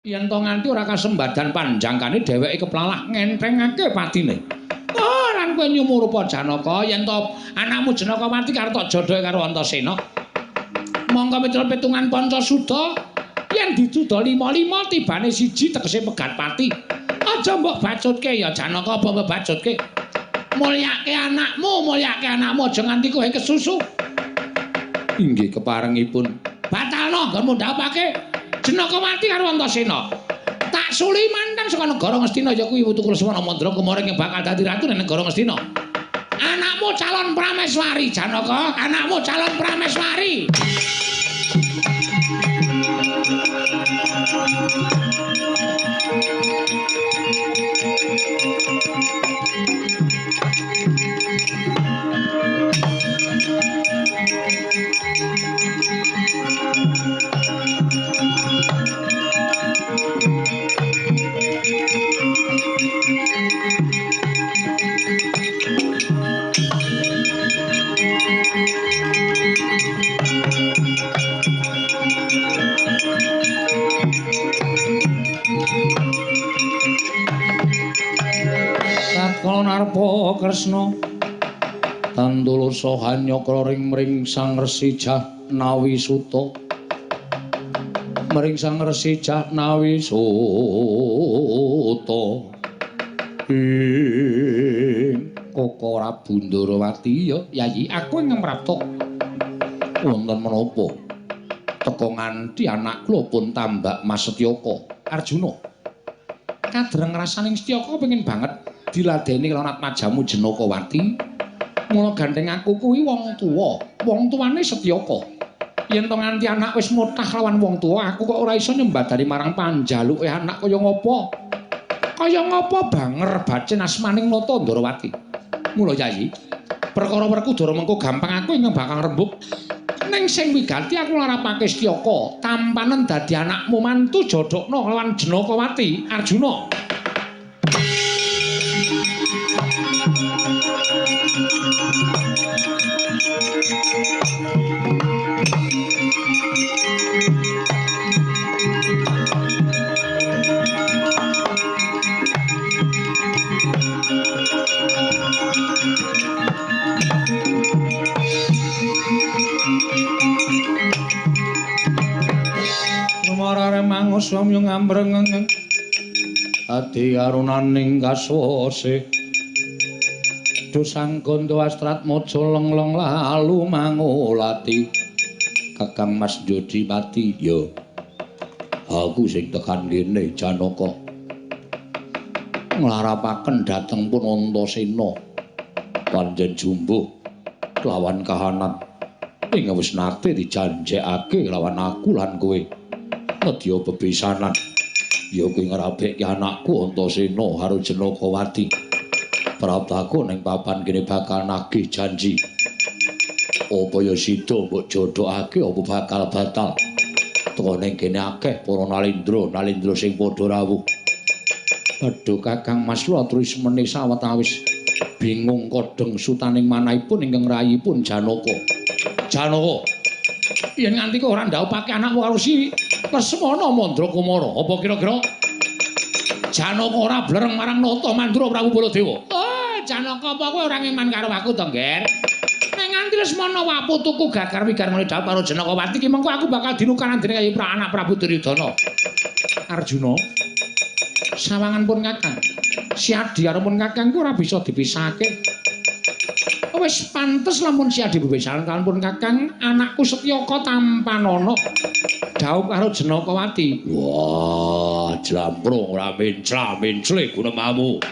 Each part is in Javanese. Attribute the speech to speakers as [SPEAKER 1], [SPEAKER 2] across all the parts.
[SPEAKER 1] Yen to nganti ora kasembadan panjangkane dheweke keplalah ngentrengake patine. Oh, lan kowe nyumurupa Janaka yen to anakmu Janakawati karo tok jodhoe karo Antasena. Monggo miturut pitungan Pancasuda yen dituda 5-5 tibane siji tegese pegat pati. Aja mbok bacutke ya Janaka apa mbok bacutke. Mulyake anakmu aja nganti kowe kesusu. Inggih keparengipun. Batalno nggonmu ndhapake Janakawati karo Antasena. Tak suli mantan saka negara Ngastina ya kuwi Wutu Kreswana Mandra kemaring yang bakal dadi ratu ning negara Ngastina. Anakmu calon prameswari Janaka, anakmu calon prameswari. Kala narpa Kresna tandula sahanyakra ring mring Sang Resi Jahnawi Suta mring Sang Resi Jahnawi Suta Koko Prabu Ndarawati ya Yayi aku ing ngrapta wonten menapa teka nganti anak kula pun tambak Mas Setyaka Arjuna kadreng rasaning Setyaka pengin banget diladeni kelawan atmajamu Janakawati. Mula gandeng aku kuwi wong tuwane Setyaka. Yen to nganti anak wis mutah lawan wong tuwa, aku kok ora iso nyembadani marang panjaluke anak kaya ngopo? Kaya ngopo banger bacen asmaning Nata Ndarawati. Mula Yayi, perkara Werkudara mengko gampang aku ing bakal rembug. Ning sing wigati aku larapake Setyaka, tampanen dadi anakmu mantu jodhokno lawan Janakawati Arjuna. Marare mangus samya ngambrengeng ati arunaning kaswase dosang gondo astrat maja lengleng lalu mangolati Kakang Mas Jodipati ya aku sing tekan kene Janaka nglarapaken dhateng pun Antasena panjen jumbuh lawan kahanan ing wis nate dijanjekake lawan aku lan kowe nedya bebesanan ya kowe ngrabekke anakku Antasena karo Janakawati praptaku ning papan kene bakal nagih janji apa ya sida mbok jodhokake apa bakal batal teka ning kene akeh para nalindra sing padha rawuh Aduh Kakang Mas kula aturi semene sawetawis bingung kodheng sutaning manahipun ingkang rayipun Janaka yen nganti kok ora ndhaupake anakmu karo si Lesmana Mandra Kumara apa kira-kira Janaka ora blereng marang Nata Mandra Prabu Baladewa Janaka apa kowe ora ngeman karo aku to Nger nek nganti Lesmana wapu tuku gagar wigar ngene dhawuh karo Janakawati ki mengko aku bakal dinukaran dening anak Prabu Duryudana Arjuna sawangan pun Kakang si Adi arepun Kakang ku ora bisa dipisahake wis pantes lamun si Adi bebesanan kalian pun Kakang anakku Setyaka tampanana dhawuh karo Janakawati wah jlamprung ora mencla-mencle gunemamu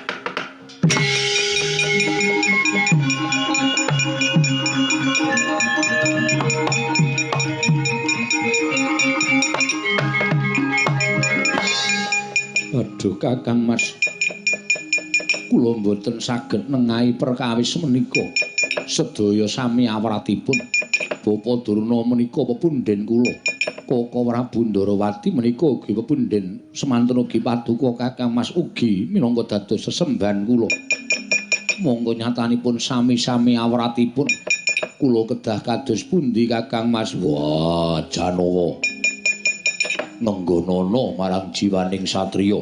[SPEAKER 1] Aduh Kakang Mas kula mboten saged nengahi perkawis menika sedaya sami awratipun Bapa Durna menika pepunden kula Koko Prabu Ndarawati menika ugi pepunden semanten ugi paduka Kakang Mas ugi minangka dados sesembahan kula monggo nyatanipun sami-sami awratipun kula kedah kados pundi Kakang Mas wah Janaka nenggonana marang jiwaning satriya